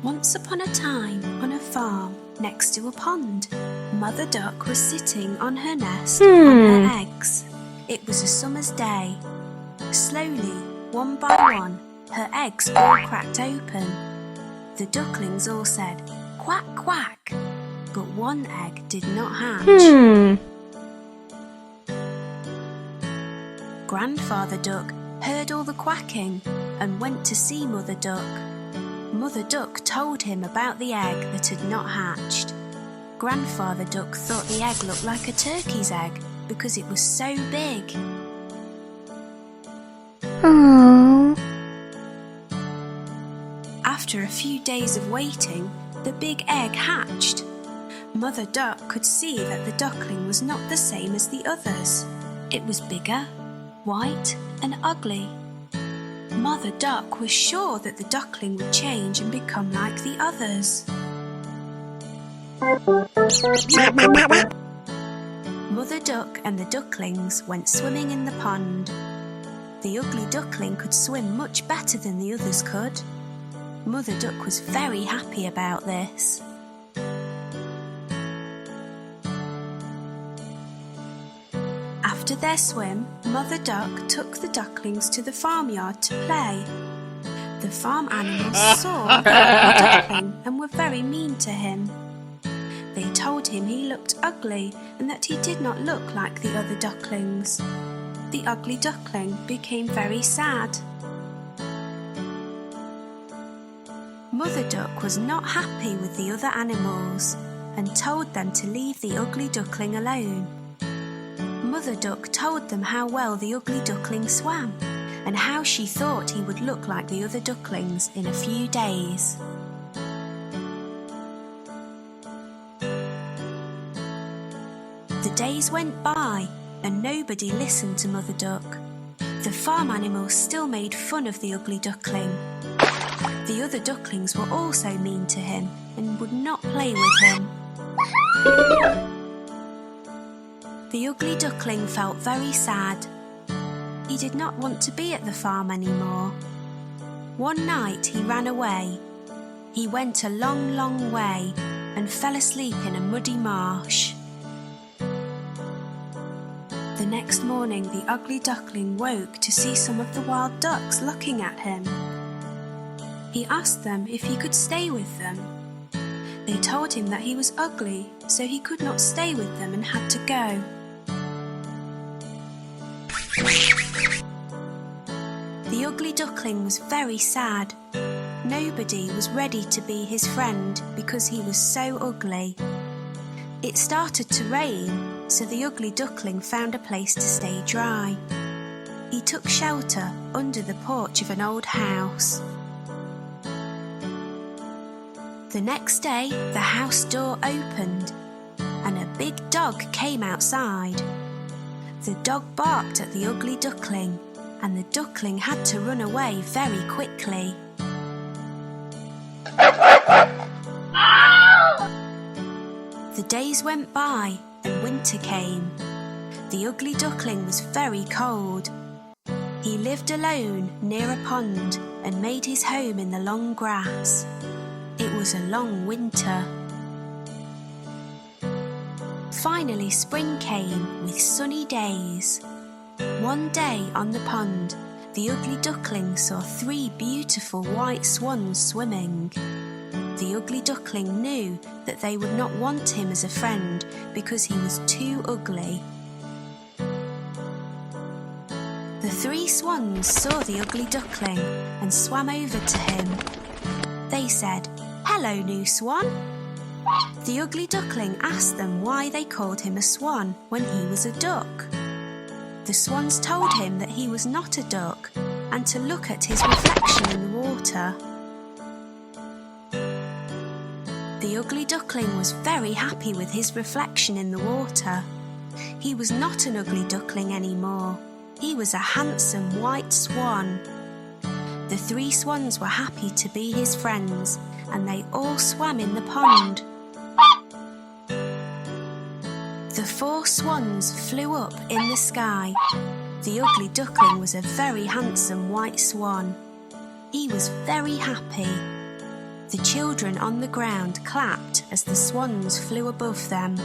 Once upon a time, on a farm next to a pond, Mother Duck was sitting on her nest on her eggs. It was a summer's day. Slowly, one by one, her eggs all cracked open. The ducklings all said, "Quack, quack," but one egg did not hatch. Grandfather Duck heard all the quacking and went to see Mother Duck. Mother Duck told him about the egg that had not hatched. Grandfather Duck thought the egg looked like a turkey's egg because it was so big. Aww. After a few days of waiting, the big egg hatched. Mother Duck could see that the duckling was not the same as the others. It was bigger, white and ugly. Mother Duck was sure that the duckling would change and become like the others. Mother Duck and the ducklings went swimming in the pond. The ugly duckling could swim much better than the others could. Mother Duck was very happy about this. After their swim, Mother Duck took the ducklings to the farmyard to play. The farm animals saw the duckling and were very mean to him. They told him he looked ugly and that he did not look like the other ducklings. The ugly duckling became very sad. Mother Duck was not happy with the other animals and told them to leave the ugly duckling alone. Mother Duck told them how well the ugly duckling swam and how she thought he would look like the other ducklings in a few days. The days went by and nobody listened to Mother Duck. The farm animals still made fun of the ugly duckling. The other ducklings were also mean to him and would not play with him. The ugly duckling felt very sad. He did not want to be at the farm anymore. One night he ran away. He went a long, long way and fell asleep in a muddy marsh. The next morning the ugly duckling woke to see some of the wild ducks looking at him. He asked them if he could stay with them. They told him that he was ugly, so he could not stay with them and had to go. The ugly duckling was very sad. Nobody was ready to be his friend because he was so ugly. It started to rain, so the ugly duckling found a place to stay dry. He took shelter under the porch of an old house. The next day, the house door opened and a big dog came outside. The dog barked at the ugly duckling and the duckling had to run away very quickly. The days went by and winter came. The ugly duckling was very cold. He lived alone near a pond and made his home in the long grass. It was a long winter. Finally spring came with sunny days. One day on the pond, the ugly duckling saw 3 beautiful white swans swimming. The ugly duckling knew that they would not want him as a friend because he was too ugly. The 3 swans saw the ugly duckling and swam over to him. They said, "Hello, new swan." The ugly duckling asked them why they called him a swan when he was a duck. The swans told him that he was not a duck and to look at his reflection in the water. The ugly duckling was very happy with his reflection in the water. He was not an ugly duckling anymore. He was a handsome white swan. The 3 swans were happy to be his friends and they all swam in the pond. The 4 swans flew up in the sky. The ugly duckling was a very handsome white swan. He was very happy. The children on the ground clapped as the swans flew above them.